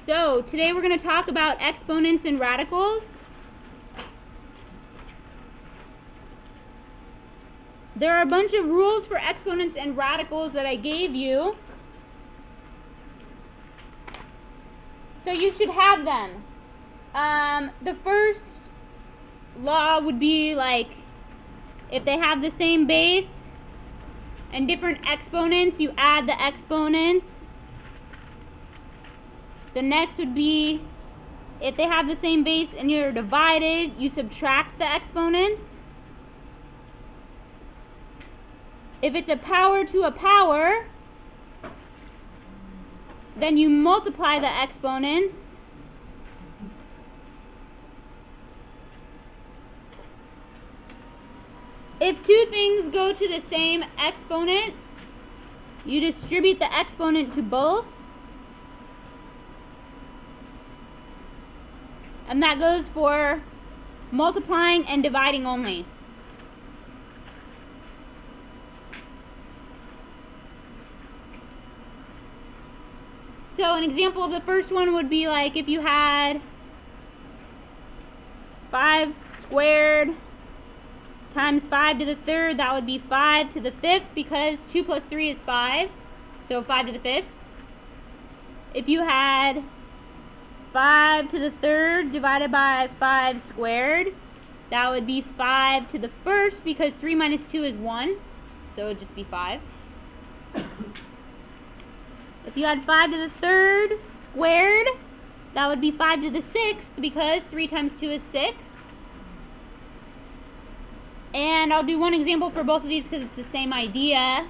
So, today we're going to talk about exponents and radicals. There are a bunch of rules for exponents and radicals that I gave you. So you should have them. The first law would be like, if they have the same base and different exponents, you add the exponents. The next would be, if they have the same base and you're divided, you subtract the exponents. If it's a power to a power, then you multiply the exponents. If two things go to the same exponent, you distribute the exponent to both. And that goes for multiplying and dividing only. So an example of the first one would be like if you had 5 squared times 5 to the third, that would be 5 to the fifth, because 2 plus 3 is 5, so 5 to the fifth. If you had 5 to the third divided by 5 squared, that would be 5 to the first, because 3 minus 2 is 1, so it would just be 5. If you had 5 to the third squared, that would be 5 to the sixth, because 3 times 2 is 6. And I'll do one example for both of these because it's the same idea.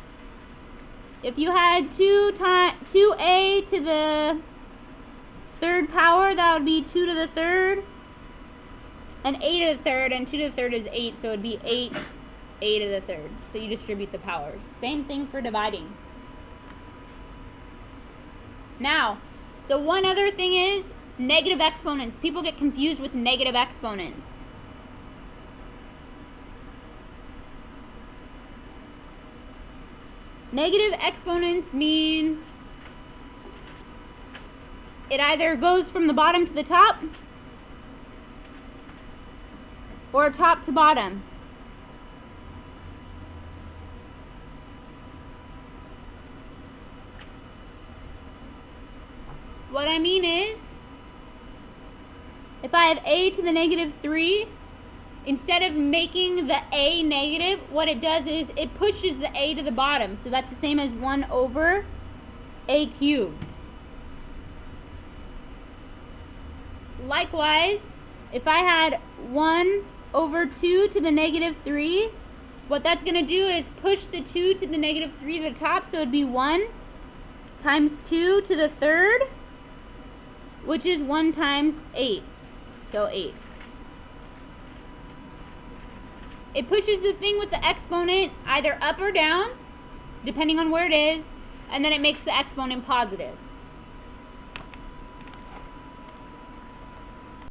If you had 2a to the third power, that would be 2 to the third, and a to the third, and 2 to the third is 8, so it would be 8a to the third. So you distribute the powers. Same thing for dividing. Now, the one other thing is negative exponents. People get confused with negative exponents. Negative exponents mean it either goes from the bottom to the top or top to bottom. What I mean is, if I have a to the negative 3, instead of making the a negative, what it does is it pushes the a to the bottom. So that's the same as 1 over a cubed. Likewise, if I had 1 over 2 to the negative 3, what that's going to do is push the 2 to the negative 3 to the top, so it would be 1 times 2 to the third, which is 1 times 8, so 8. It pushes the thing with the exponent either up or down, depending on where it is, and then it makes the exponent positive.